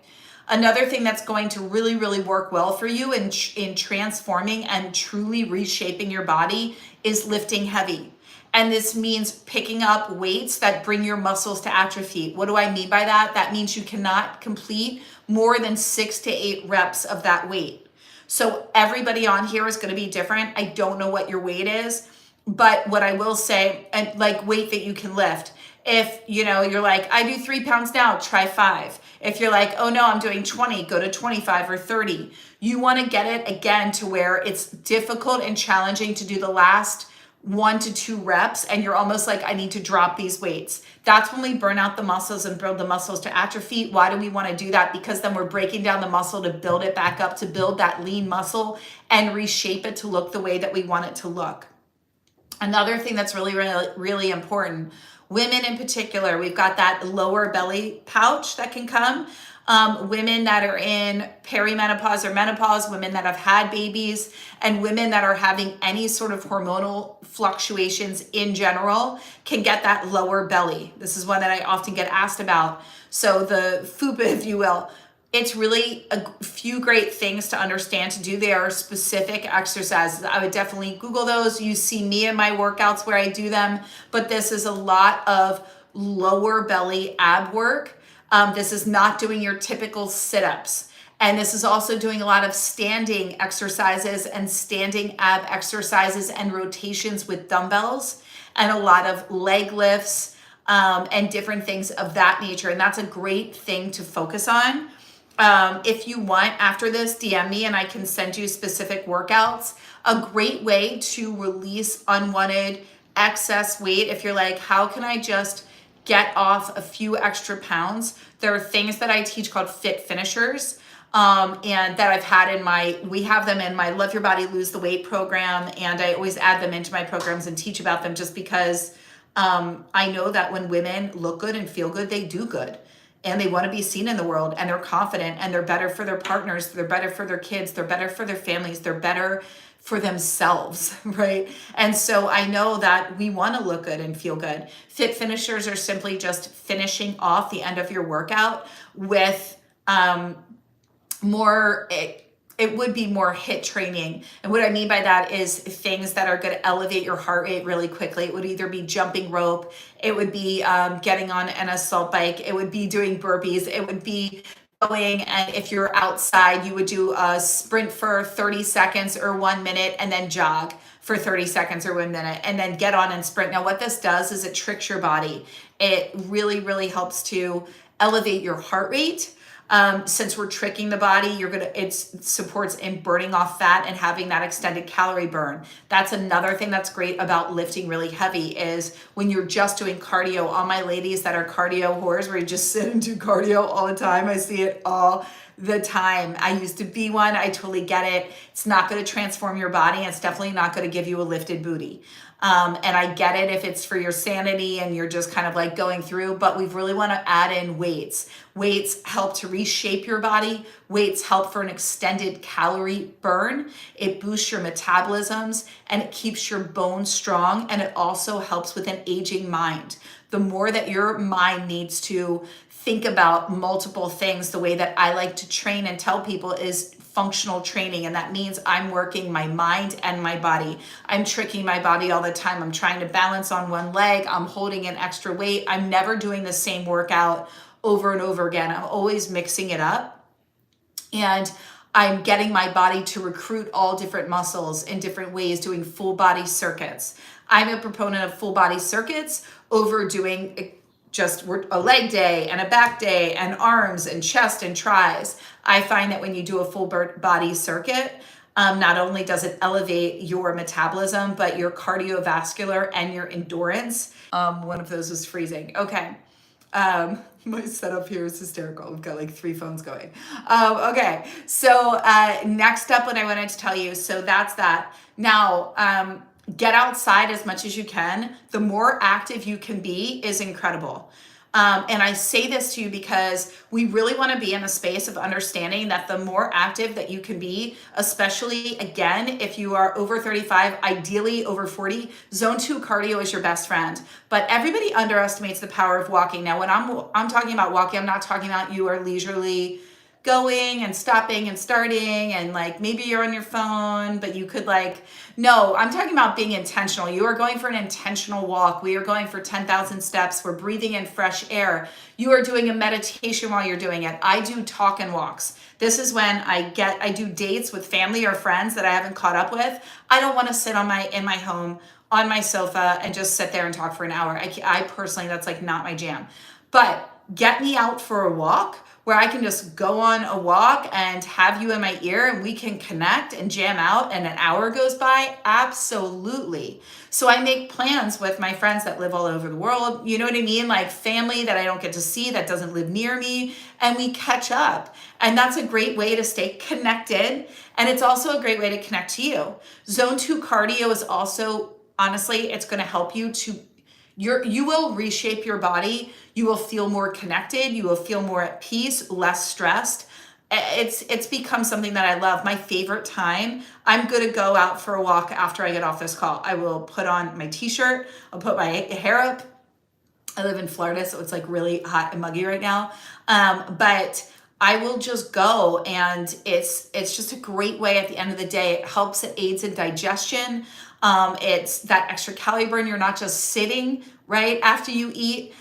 Another thing that's going to really, really work well for you in transforming and truly reshaping your body is lifting heavy. And this means picking up weights that bring your muscles to atrophy. What do I mean by that? That means you cannot complete more than 6 to 8 reps of that weight. So everybody on here is going to be different. I don't know what your weight is. But what I will say, and like weight that you can lift, if you're like, I do 3 pounds now, try 5. If you're like, oh no, I'm doing 20, go to 25 or 30. You want to get it again to where it's difficult and challenging to do the last 1 to 2 reps. And you're almost like, I need to drop these weights. That's when we burn out the muscles and build the muscles to atrophy. Why do we want to do that? Because then we're breaking down the muscle to build it back up, to build that lean muscle and reshape it to look the way that we want it to look. Another thing that's really, really, really important, women in particular, we've got that lower belly pouch that can come. Women that are in perimenopause or menopause, women that have had babies, and women that are having any sort of hormonal fluctuations in general can get that lower belly. This is one that I often get asked about. So the fupa, if you will. it's really a few great things to understand to do. There are specific exercises. I would definitely Google those. You see me in my workouts where I do them, but this is a lot of lower belly ab work. This is not doing your typical sit-ups. And this is also doing a lot of standing exercises and standing ab exercises and rotations with dumbbells and a lot of leg lifts and different things of that nature. And that's a great thing to focus on. If you want, after this, DM me and I can send you specific workouts. A great way to release unwanted excess weight, if you're like, how can I just get off a few extra pounds? There are things that I teach called fit finishers. And that I've had we have them in my Love Your Body, Lose the Weight program. And I always add them into my programs and teach about them just because I know that when women look good and feel good, they do good. And they want to be seen in the world, and they're confident, and they're better for their partners, they're better for their kids, they're better for their families, they're better for themselves, right? And so I know that we want to look good and feel good. Fit finishers are simply just finishing off the end of your workout with it would be more HIIT training. And what I mean by that is things that are going to elevate your heart rate really quickly. It would either be jumping rope, it would be getting on an assault bike, it would be doing burpees, it would be going, and if you're outside, you would do a sprint for 30 seconds or 1 minute and then jog for 30 seconds or 1 minute and then get on and sprint. Now, what this does is it tricks your body. It really, really helps to elevate your heart rate. Since we're tricking the body, it supports in burning off fat and having that extended calorie burn. That's another thing that's great about lifting really heavy is when you're just doing cardio. All my ladies that are cardio whores, where you just sit and do cardio all the time, I see it all the time. I used to be one. I totally get it. It's not going to transform your body. And it's definitely not going to give you a lifted booty. And I get it if it's for your sanity and you're just kind of like going through, but we really want to add in weights. Weights help to reshape your body. Weights help for an extended calorie burn. It boosts your metabolisms and it keeps your bones strong. And it also helps with an aging mind. The more that your mind needs to think about multiple things, the way that I like to train and tell people is functional training. And that means I'm working my mind and my body. I'm tricking my body all the time. I'm trying to balance on one leg. I'm holding an extra weight. I'm never doing the same workout over and over again. I'm always mixing it up. And I'm getting my body to recruit all different muscles in different ways, doing full body circuits. I'm a proponent of full body circuits over doing just a leg day and a back day and arms and chest and tris. I find that when you do a full body circuit, not only does it elevate your metabolism, but your cardiovascular and your endurance. One of those was freezing. Okay. My setup here is hysterical. We've got like 3 phones going. Okay. So next up, what I wanted to tell you, so that's that. Now, get outside as much as you can. The more active you can be is incredible. And I say this to you because we really want to be in a space of understanding that the more active that you can be, especially again, if you are over 35, ideally over 40, zone 2 cardio is your best friend. But everybody underestimates the power of walking. Now, when I'm talking about walking, I'm not talking about you are leisurely going and stopping and starting and like maybe you're on your phone, but you could no, I'm talking about being intentional. You are going for an intentional walk. We are going for 10,000 steps. We're breathing in fresh air. You are doing a meditation while you're doing it. I do talk and walks. This is when I do dates with family or friends that I haven't caught up with. I don't want to sit in my home on my sofa and just sit there and talk for an hour. I personally, that's like not my jam. But get me out for a walk where I can just go on a walk and have you in my ear and we can connect and jam out and an hour goes by. Absolutely. So I make plans with my friends that live all over the world. You know what I mean? Like family that I don't get to see, that doesn't live near me, and we catch up. And that's a great way to stay connected. And it's also a great way to connect to you. Zone 2 cardio is also, honestly, it's going to help you to you will reshape your body. You will feel more connected. You will feel more at peace, less stressed. It's become something that I love. My favorite time, I'm going to go out for a walk after I get off this call. I will put on my t-shirt. I'll put my hair up. I live in Florida, so it's like really hot and muggy right now. But I will just go, and it's just a great way at the end of the day. It helps, it aids in digestion. It's that extra calorie burn. You're not just sitting right after you eat.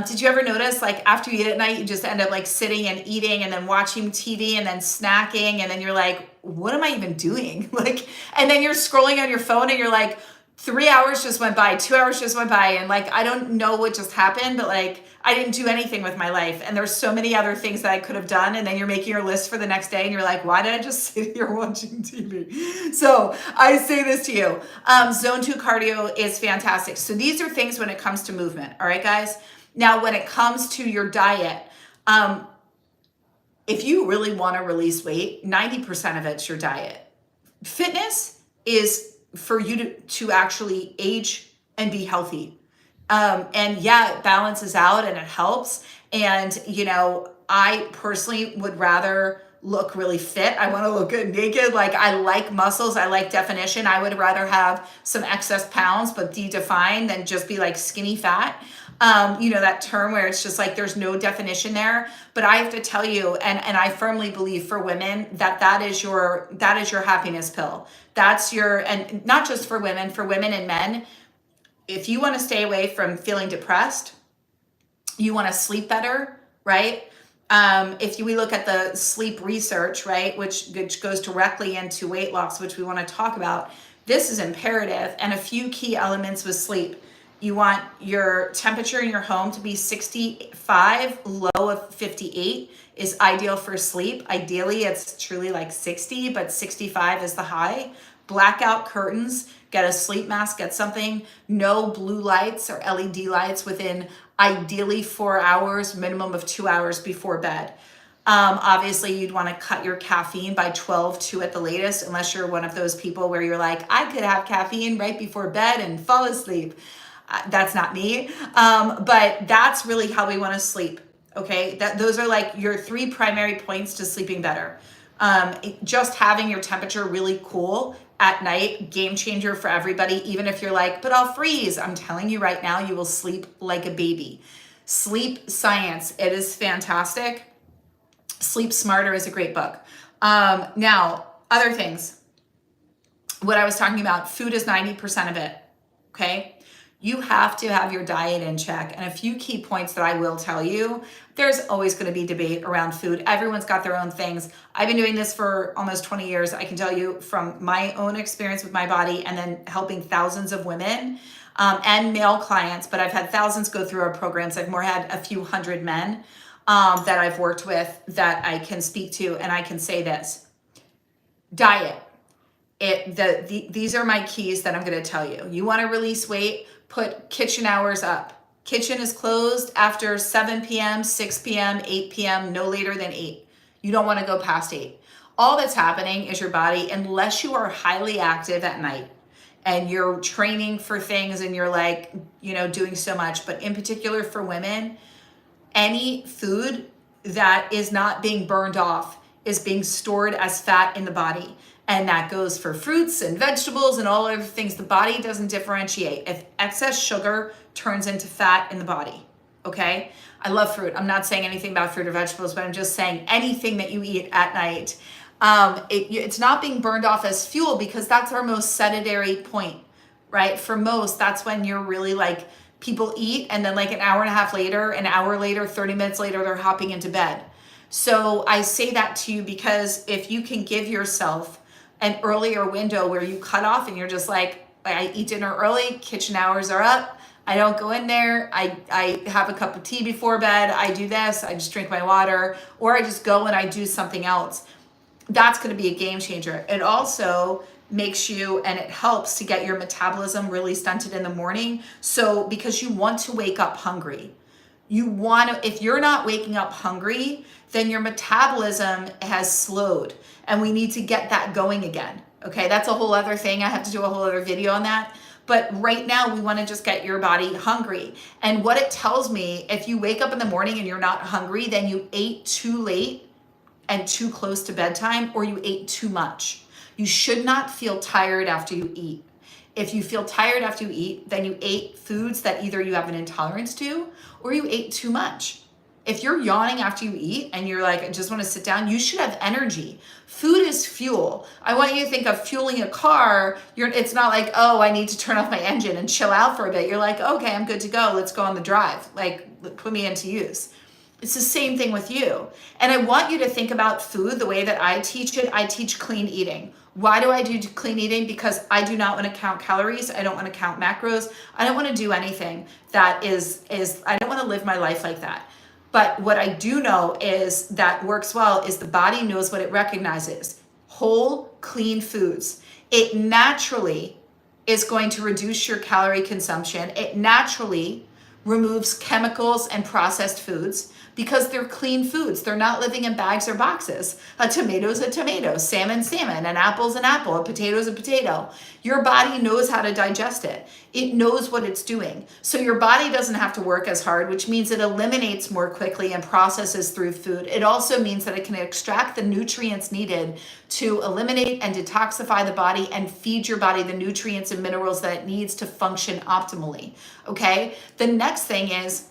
Did you ever notice, like, after you eat at night, you just end up like sitting and eating and then watching TV and then snacking, and then you're like, what am I even doing? Like, and then you're scrolling on your phone and you're like, 3 hours just went by, 2 hours just went by, and like, I don't know what just happened, but like, I didn't do anything with my life. And there's so many other things that I could have done. And then you're making your list for the next day and you're like, why did I just sit here watching TV? So I say this to you, zone 2 cardio is fantastic. So these are things when it comes to movement. All right, guys. Now, when it comes to your diet, if you really want to release weight, 90% of it's your diet. Fitness is for you to actually age and be healthy. And yeah, it balances out and it helps. And, you know, I personally would rather look really fit. I want to look good naked. Like, I like muscles. I like definition. I would rather have some excess pounds, but defined, than just be like skinny fat. You know, that term where it's just like, there's no definition there. But I have to tell you, and I firmly believe for women that is your happiness pill. That's your, and not just for women and men. If you want to stay away from feeling depressed, you want to sleep better, right? We look at the sleep research, right, which goes directly into weight loss, which we want to talk about, this is imperative. And a few key elements with sleep. You want your temperature in your home to be 65, low of 58 is ideal for sleep. Ideally, it's truly like 60, but 65 is the high. Blackout curtains, get a sleep mask, get something. No blue lights or LED lights within ideally 4 hours, minimum of 2 hours before bed. Obviously, you'd want to cut your caffeine by 12 at the latest, unless you're one of those people where you're like, I could have caffeine right before bed and fall asleep. That's not me. But that's really how we want to sleep. Okay. Those are like your 3 primary points to sleeping better. Just having your temperature really cool at night, game changer for everybody. Even if you're like, but I'll freeze. I'm telling you right now, you will sleep like a baby. Sleep Science. It is fantastic. Sleep Smarter is a great book. Now, other things. What I was talking about, food is 90% of it. Okay. You have to have your diet in check. And a few key points that I will tell you, there's always going to be debate around food. Everyone's got their own things. I've been doing this for almost 20 years. I can tell you from my own experience with my body, and then helping thousands of women and male clients, but I've had thousands go through our programs. I've more had a few hundred men that I've worked with that I can speak to. And I can say this, diet. These are my keys that I'm going to tell you. You want to release weight, put kitchen hours up. Kitchen is closed after 7 p.m., 6 p.m., 8 p.m., no later than 8. You don't want to go past 8. All that's happening is your body, unless you are highly active at night and you're training for things and you're like, you know, doing so much, but in particular for women, any food that is not being burned off is being stored as fat in the body. And that goes for fruits and vegetables and all other things. The body doesn't differentiate. If excess sugar turns into fat in the body, okay? I love fruit. I'm not saying anything about fruit or vegetables, but I'm just saying anything that you eat at night, it's not being burned off as fuel, because that's our most sedentary point, right? For most, that's when you're really like, people eat and then like an hour and a half later, an hour later, 30 minutes later, they're hopping into bed. So I say that to you because if you can give yourself an earlier window where you cut off and you're just like, I eat dinner early, kitchen hours are up, I don't go in there, I have a cup of tea before bed, I do this, I just drink my water, or I just go and I do something else. That's going to be a game changer. It also makes you, and it helps to get your metabolism really stunted in the morning. So because you want to wake up hungry. If you're not waking up hungry, then your metabolism has slowed, and we need to get that going again. Okay, that's a whole other thing. I have to do a whole other video on that. But right now we want to just get your body hungry. And what it tells me, if you wake up in the morning and you're not hungry, then you ate too late and too close to bedtime, or you ate too much. You should not feel tired after you eat. If you feel tired after you eat, then you ate foods that either you have an intolerance to or you ate too much. If you're yawning after you eat and you're like, I just want to sit down, you should have energy. Food is fuel. I want you to think of fueling a car. It's not like, oh, I need to turn off my engine and chill out for a bit. You're like, okay, I'm good to go. Let's go on the drive. Like, put me into use. It's the same thing with you. And I want you to think about food the way that I teach it. I teach clean eating. Why do I do clean eating? Because I do not want to count calories. I don't want to count macros. I don't want to do anything that I don't want to live my life like that. But what I do know is that works well is the body knows what it recognizes. Whole, clean foods. It naturally is going to reduce your calorie consumption. It naturally removes chemicals and processed foods because they're clean foods. They're not living in bags or boxes. A tomato's a tomato, salmon, salmon, an apple's an apple, a potato's a potato. Your body knows how to digest it. It knows what it's doing. So your body doesn't have to work as hard, which means it eliminates more quickly and processes through food. It also means that it can extract the nutrients needed to eliminate and detoxify the body and feed your body the nutrients and minerals that it needs to function optimally. Okay? The next thing is,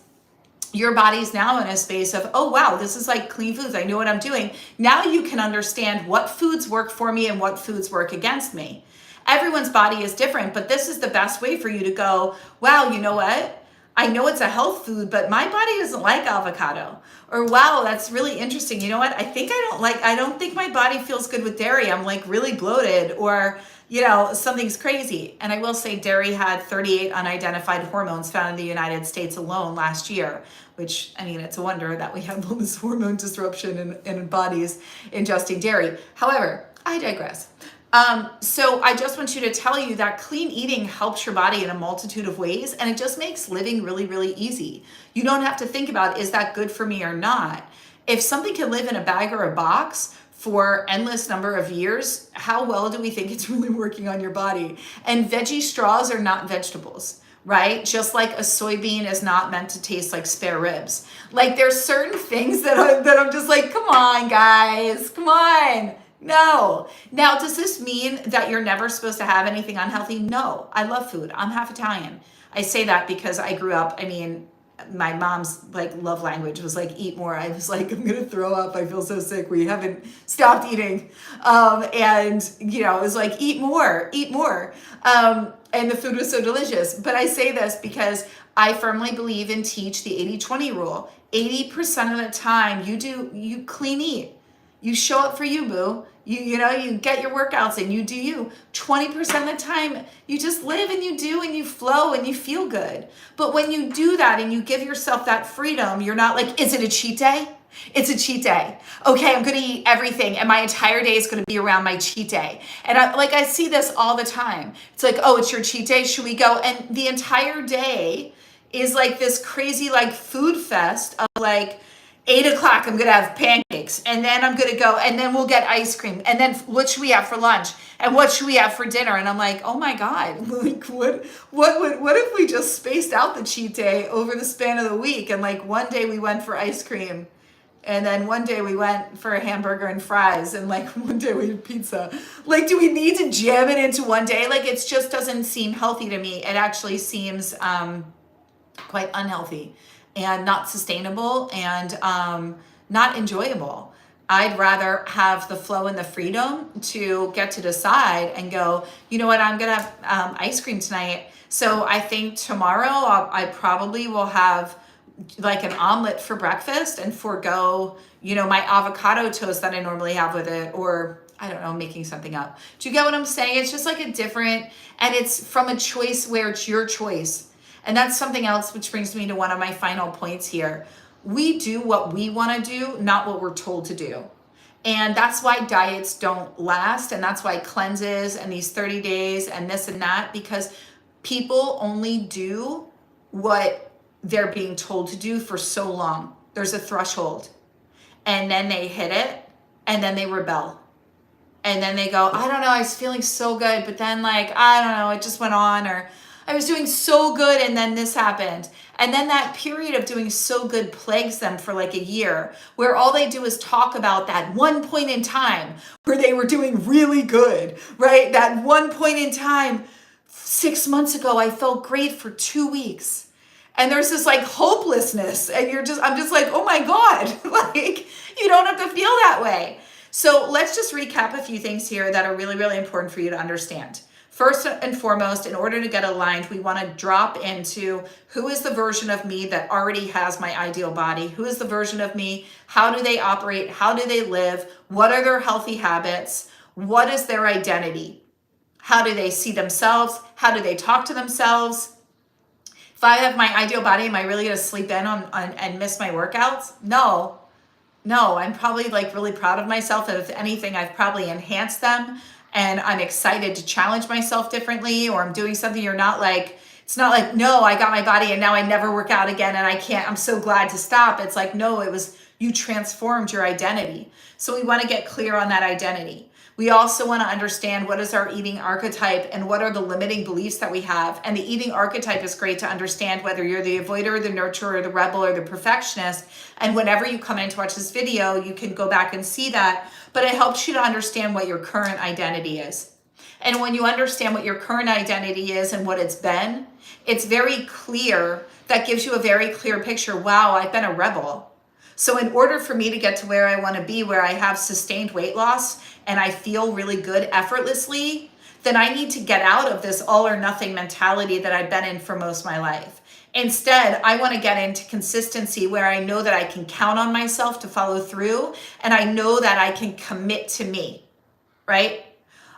your body's now in a space of, oh, wow, this is like clean foods. I know what I'm doing. Now you can understand what foods work for me and what foods work against me. Everyone's body is different, but this is the best way for you to go, wow, you know what? I know it's a health food, but my body doesn't like avocado. Or wow, that's really interesting. You know what? I don't think my body feels good with dairy. I'm like really bloated, or something's crazy. And I will say dairy had 38 unidentified hormones found in the United States alone last year, which, I mean, it's a wonder that we have all this hormone disruption in bodies ingesting dairy. However, I digress. So I just want you to tell you that clean eating helps your body in a multitude of ways, and it just makes living really, really easy. You don't have to think about, is that good for me or not? If something can live in a bag or a box for endless number of years, how well do we think it's really working on your body? And veggie straws are not vegetables, right? Just like a soybean is not meant to taste like spare ribs. Like there's certain things that I'm just like, come on, guys, come on. No. Now, does this mean that you're never supposed to have anything unhealthy? No. I love food. I'm half Italian. I say that because I grew up, my mom's like love language was like, eat more. I was like, I'm going to throw up. I feel so sick. We haven't stopped eating. It was like, eat more, eat more. And the food was so delicious. But I say this because I firmly believe and teach the 80-20 rule. 80% of the time you clean eat. You show up for you, boo. You get your workouts and you do you. 20% of the time, you just live and you do and you flow and you feel good. But when you do that and you give yourself that freedom, you're not like, is it a cheat day? It's a cheat day. Okay, I'm going to eat everything and my entire day is going to be around my cheat day. And I see this all the time. It's like, oh, it's your cheat day. Should we go? And the entire day is like this crazy like food fest of like, 8 o'clock, I'm going to have pancakes, and then I'm going to go, and then we'll get ice cream, and then what should we have for lunch, and what should we have for dinner? And I'm like, oh my God, like what if we just spaced out the cheat day over the span of the week, and like one day we went for ice cream, and then one day we went for a hamburger and fries, and like one day we had pizza. Like, do we need to jam it into one day? Like, it just doesn't seem healthy to me. It actually seems quite unhealthy and not sustainable and not enjoyable. I'd rather have the flow and the freedom to get to decide and go, you know what, I'm gonna have ice cream tonight. So I think tomorrow I probably will have like an omelet for breakfast and forego, my avocado toast that I normally have with it, or I don't know, making something up. Do you get what I'm saying? It's just like a different, and it's from a choice where it's your choice. And that's something else, which brings me to one of my final points here. We do what we want to do, not what we're told to do. And that's why diets don't last. And that's why cleanses and these 30 days and this and that, because people only do what they're being told to do for so long. There's a threshold. And then they hit it and then they rebel. And then they go, I don't know, I was feeling so good, but then I don't know, it just went on, or I was doing so good and then this happened. And then that period of doing so good plagues them for like a year, where all they do is talk about that one point in time where they were doing really good, right? That one point in time, 6 months ago, I felt great for 2 weeks. And there's this like hopelessness, and I'm just like, oh my God, like you don't have to feel that way. So let's just recap a few things here that are really, really important for you to understand. First and foremost, in order to get aligned, we want to drop into who is the version of me that already has my ideal body? Who is the version of me? How do they operate? How do they live? What are their healthy habits? What is their identity? How do they see themselves? How do they talk to themselves? If I have my ideal body, am I really going to sleep in on and miss my workouts? No, I'm probably like really proud of myself. And if anything, I've probably enhanced them, and I'm excited to challenge myself differently, or I'm doing something you're not like, it's not like, no, I got my body and now I never work out again and I can't, I'm so glad to stop. It's like, no, it was, you transformed your identity. So we want to get clear on that identity. We also want to understand what is our eating archetype and what are the limiting beliefs that we have. And the eating archetype is great to understand whether you're the avoider, the nurturer, the rebel, or the perfectionist. And whenever you come in to watch this video, you can go back and see that. But it helps you to understand what your current identity is. And when you understand what your current identity is and what it's been, it's very clear. That gives you a very clear picture. Wow, I've been a rebel. So in order for me to get to where I want to be, where I have sustained weight loss and I feel really good effortlessly, then I need to get out of this all or nothing mentality that I've been in for most of my life. Instead, I want to get into consistency where I know that I can count on myself to follow through, and I know that I can commit to me, right?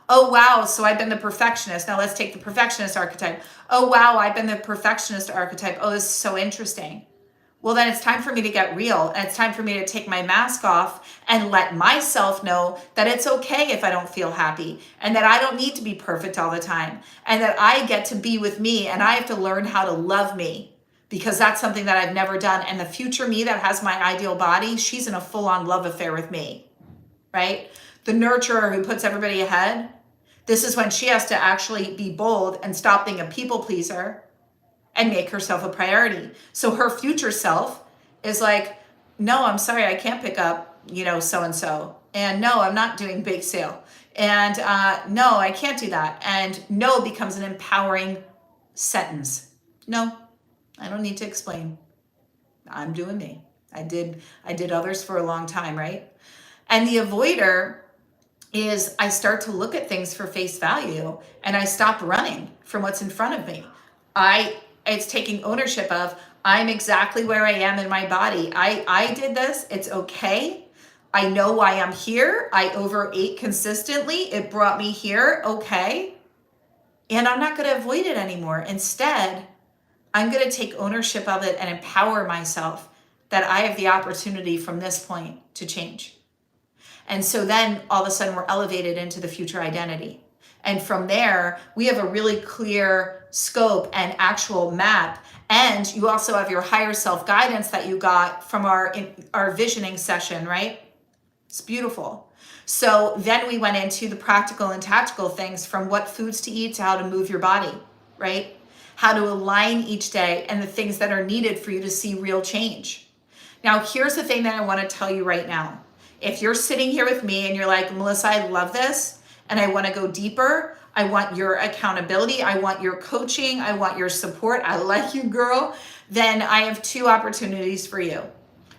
Oh, wow, so I've been the perfectionist. Now let's take the perfectionist archetype. Oh, wow, I've been the perfectionist archetype. Oh, this is so interesting. Well, then it's time for me to get real, and it's time for me to take my mask off and let myself know that it's okay if I don't feel happy, and that I don't need to be perfect all the time, and that I get to be with me, and I have to learn how to love me, because that's something that I've never done. And the future me that has my ideal body, she's in a full-on love affair with me, right? The nurturer who puts everybody ahead, this is when she has to actually be bold and stop being a people pleaser and make herself a priority. So her future self is like, no, I'm sorry, I can't pick up, so-and-so. And no, I'm not doing bake sale. And no, I can't do that. And no becomes an empowering sentence. No, I don't need to explain. I'm doing me. I did others for a long time, right? And the avoider is I start to look at things for face value, and I stop running from what's in front of me. It's taking ownership of, I'm exactly where I am in my body. I did this. It's okay. I know why I'm here. I overate consistently. It brought me here. Okay. And I'm not going to avoid it anymore. Instead, I'm going to take ownership of it and empower myself that I have the opportunity from this point to change. And so then all of a sudden we're elevated into the future identity. And from there, we have a really clear scope and actual map. And you also have your higher self guidance that you got from our visioning session, right? It's beautiful. So then we went into the practical and tactical things, from what foods to eat to how to move your body, right? How to align each day and the things that are needed for you to see real change. Now, here's the thing that I want to tell you right now. If you're sitting here with me and you're like, Melissa, I love this, and I want to go deeper. I want your accountability. I want your coaching. I want your support. I like you, girl. Then I have two opportunities for you.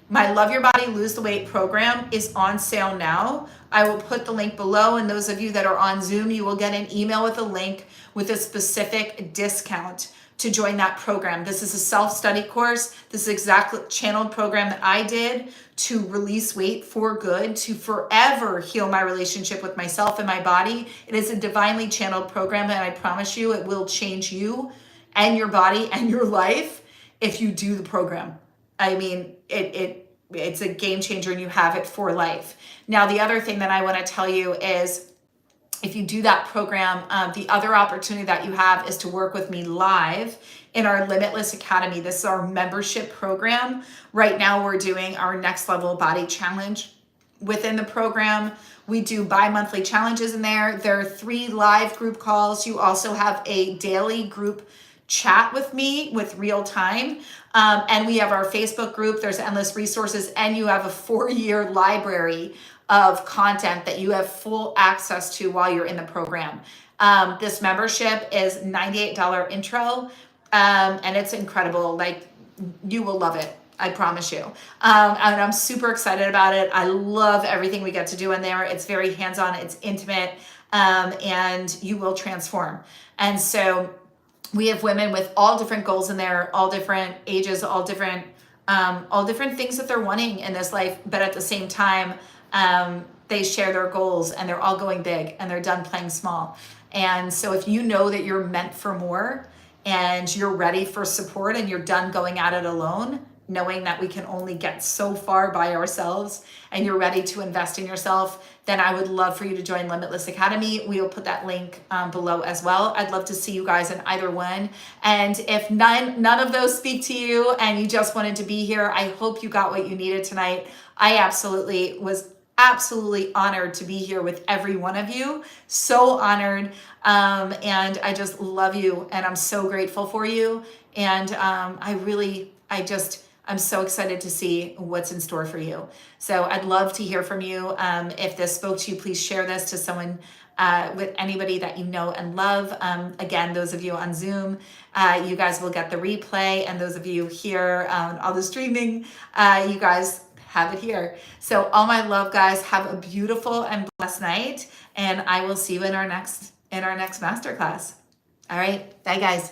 My Love Your Body, Lose the Weight program is on sale now. I will put the link below, and those of you that are on Zoom, you will get an email with a link with a specific discount to join that program. This is a self-study course. This is exactly channeled program that I did to release weight for good, to forever heal my relationship with myself and my body. It is a divinely channeled program, and I promise you it will change you and your body and your life if you do the program. I mean, it's a game changer, and you have it for life. Now, the other thing that I want to tell you is, if you do that program, the other opportunity that you have is to work with me live in our Limitless Academy. This is our membership program. Right now, we're doing our Next Level Body Challenge. Within the program, we do bi-monthly challenges in there. There are 3 live group calls. You also have a daily group chat with me with real time. And we have our Facebook group. There's endless resources, and you have a 4-year library of content that you have full access to while you're in the program. This membership is $98 intro. And it's incredible. Like, you will love it. I promise you. And I'm super excited about it. I love everything we get to do in there. It's very hands-on, it's intimate, and you will transform. And so we have women with all different goals in there, all different ages, all different things that they're wanting in this life. But at the same time, they share their goals and they're all going big and they're done playing small. And so if you know that you're meant for more and you're ready for support and you're done going at it alone, knowing that we can only get so far by ourselves, and you're ready to invest in yourself, then I would love for you to join Limitless Academy. We will put that link below as well. I'd love to see you guys in either one. And if none of those speak to you and you just wanted to be here, I hope you got what you needed tonight. I was absolutely honored to be here with every one of you. So honored. And I just love you and I'm so grateful for you. And I'm so excited to see what's in store for you. So I'd love to hear from you. If this spoke to you, please share this to someone, with anybody that you know and love. Again, those of you on Zoom, you guys will get the replay. And those of you here on the streaming, you guys have it here. So all my love, guys, have a beautiful and blessed night. And I will see you in our next masterclass. All right. Bye, guys.